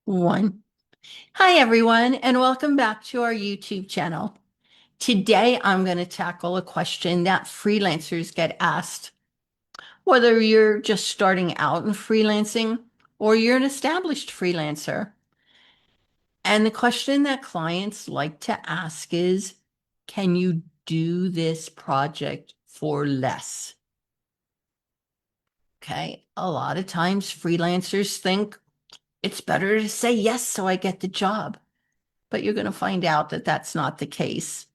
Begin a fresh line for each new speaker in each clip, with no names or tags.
One. Hi, everyone, and welcome back to our YouTube channel. Today, I'm going to tackle a question that freelancers get asked, whether you're just starting out in freelancing or you're an established freelancer. And the question that clients like to ask is, can you do this project for less? Okay, a lot of times freelancers think it's better to say yes so I get the job. But you're going to find out that that's not the case.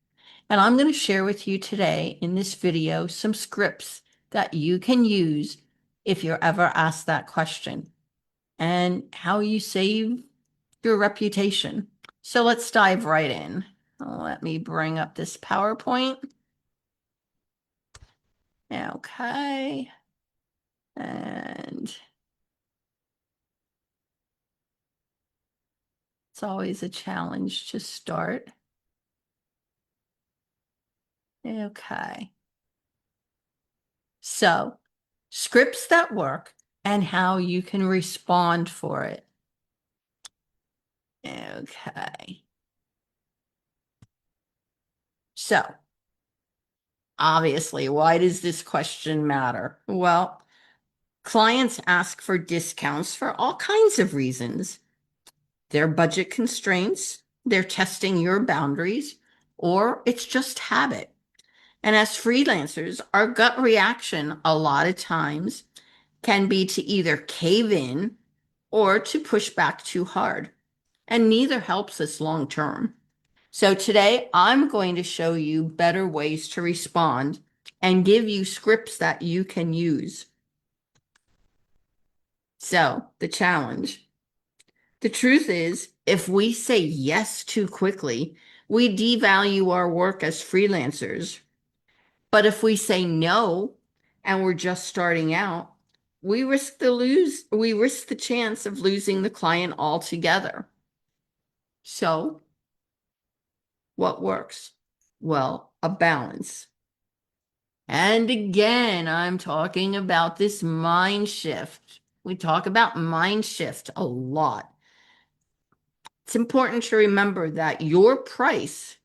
And I'm going to share with you today in this video some scripts that you can use if you're ever asked that question and how you save your reputation. So let's dive right in. Let me bring up this PowerPoint. Okay. And it's always a challenge to start. Okay. So, scripts that work and how you can respond for it. Okay. So, obviously, why does this question matter? Well, clients ask for discounts for all kinds of reasons. Their budget constraints, they're testing your boundaries, or it's just habit. And as freelancers, our gut reaction a lot of times can be to either cave in or to push back too hard. And neither helps us long term. So today I'm going to show you better ways to respond and give you scripts that you can use. So the challenge. The truth is, if we say yes too quickly, we devalue our work as freelancers. But if we say no and we're just starting out, we risk the chance of losing the client altogether. So what works? Well, a balance. And again, I'm talking about this mind shift. We talk about mind shift a lot. It's important to remember that your price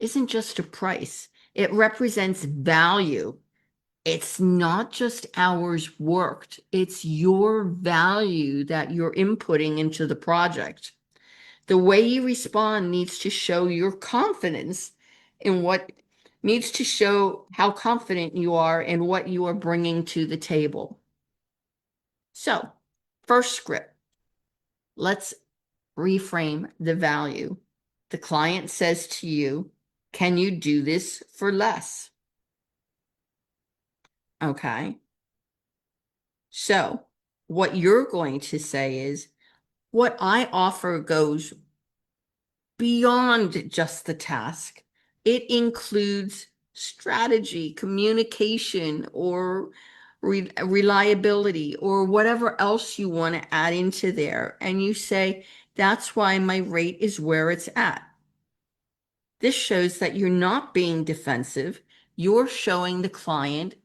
isn't just a price, it represents value. It's not just hours worked, it's your value that you're inputting into the project. The way you respond needs to show your confidence in what needs to show how confident you are in what you are bringing to the table. So, first script, let's reframe the value. The client says to you, can you do this for less? Okay. So, what you're going to say is, what I offer goes beyond just the task. It includes strategy, communication, or reliability, or whatever else you want to add into there. And you say, that's why my rate is where it's at. This shows that you're not being defensive. You're showing the client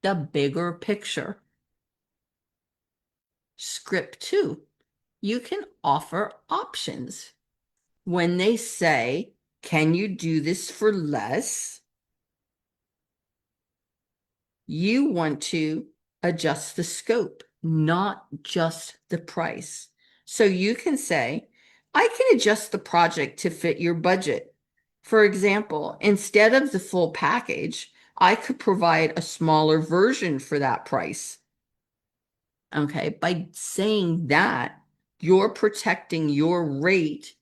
the bigger picture. Script 2, you can offer options. When they say, can you do this for less? You want to adjust the scope, not just the price. So you can say, I can adjust the project to fit your budget. For example, instead of the full package, I could provide a smaller version for that price. Okay, by saying that, you're protecting your rate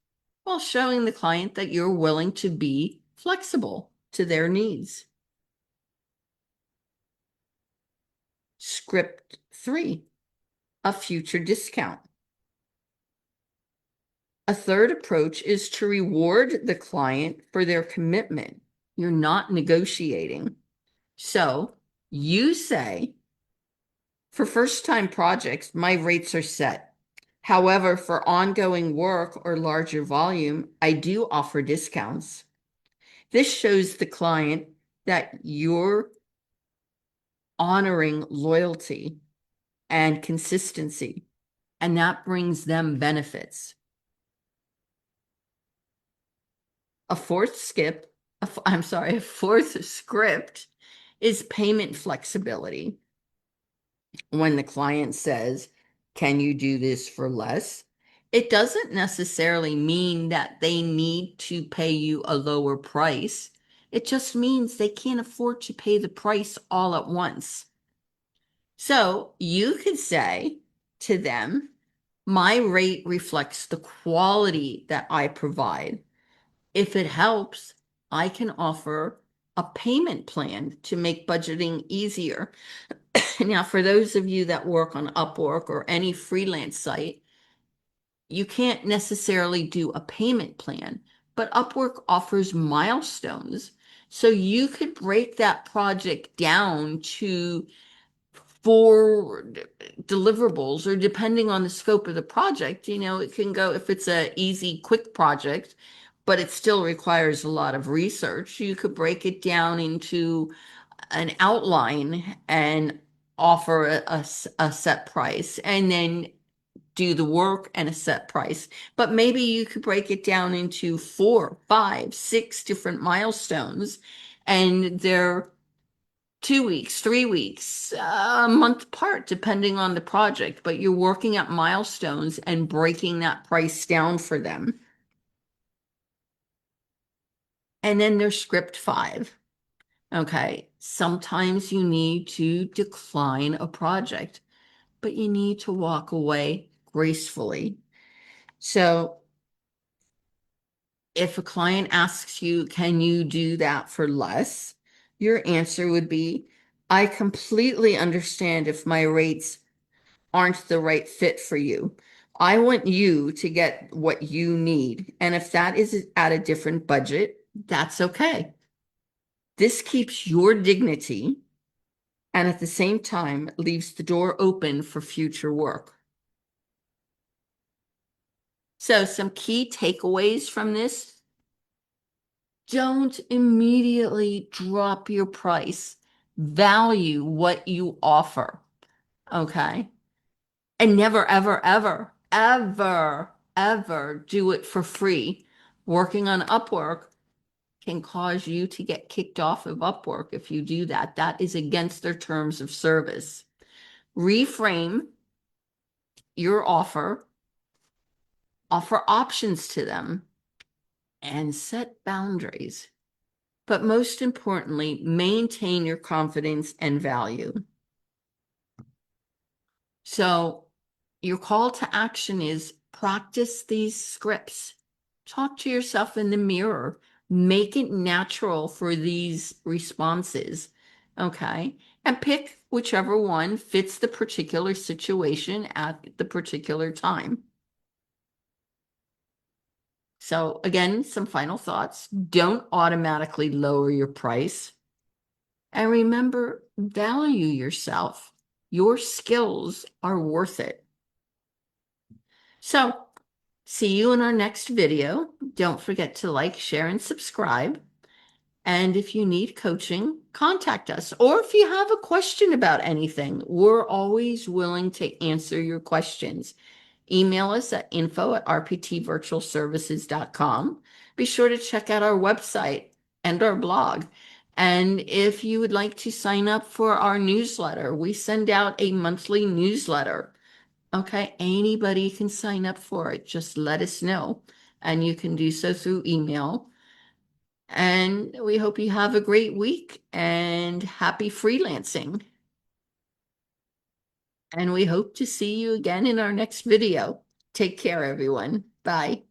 while showing the client that you're willing to be flexible to their needs. Script 3, a future discount. A third approach is to reward the client for their commitment. You're not negotiating. So you say, for first-time projects, my rates are set. However, for ongoing work or larger volume, I do offer discounts. This shows the client that you're honoring loyalty and consistency, and that brings them benefits. A fourth skip, I'm sorry, a fourth script is payment flexibility. When the client says, "Can you do this for less?" It doesn't necessarily mean that they need to pay you a lower price. It just means they can't afford to pay the price all at once. So you could say to them, "My rate reflects the quality that I provide. If it helps, I can offer a payment plan to make budgeting easier." Now, for those of you that work on Upwork or any freelance site, you can't necessarily do a payment plan, but Upwork offers milestones. So you could break that project down to 4 deliverables, or depending on the scope of the project, it can go, if it's a easy, quick project, but it still requires a lot of research, you could break it down into an outline and offer a set price, and then do the work and a set price. But maybe you could break it down into 4, 5, 6 different milestones, and they're 2 weeks, 3 weeks, a month apart, depending on the project. But you're working at milestones and breaking that price down for them. And then there's script 5. Okay, sometimes you need to decline a project, but you need to walk away gracefully. So if a client asks you, "Can you do that for less?" your answer would be, "I completely understand if my rates aren't the right fit for you. I want you to get what you need. And if that is at a different budget, that's okay. This keeps your dignity and at the same time leaves the door open for future work." So some key takeaways from this: don't immediately drop your price. Value what you offer, okay? And never, ever, ever, ever, ever do it for free. Working on Upwork can cause you to get kicked off of Upwork if you do that. That is against their terms of service. Reframe your offer options to them, and set boundaries. But most importantly, maintain your confidence and value. So your call to action is practice these scripts. Talk to yourself in the mirror. Make it natural for these responses. Okay. And pick whichever one fits the particular situation at the particular time. So again, some final thoughts. Don't automatically lower your price. And remember, value yourself. Your skills are worth it. So see you in our next video. Don't forget to like, share, and subscribe. And if you need coaching, contact us. Or if you have a question about anything, we're always willing to answer your questions. Email us at info@rptvirtualservices.com. Be sure to check out our website and our blog. And if you would like to sign up for our newsletter, we send out a monthly newsletter. Okay, anybody can sign up for it. Just let us know. And you can do so through email. And we hope you have a great week and happy freelancing. And we hope to see you again in our next video. Take care, everyone. Bye.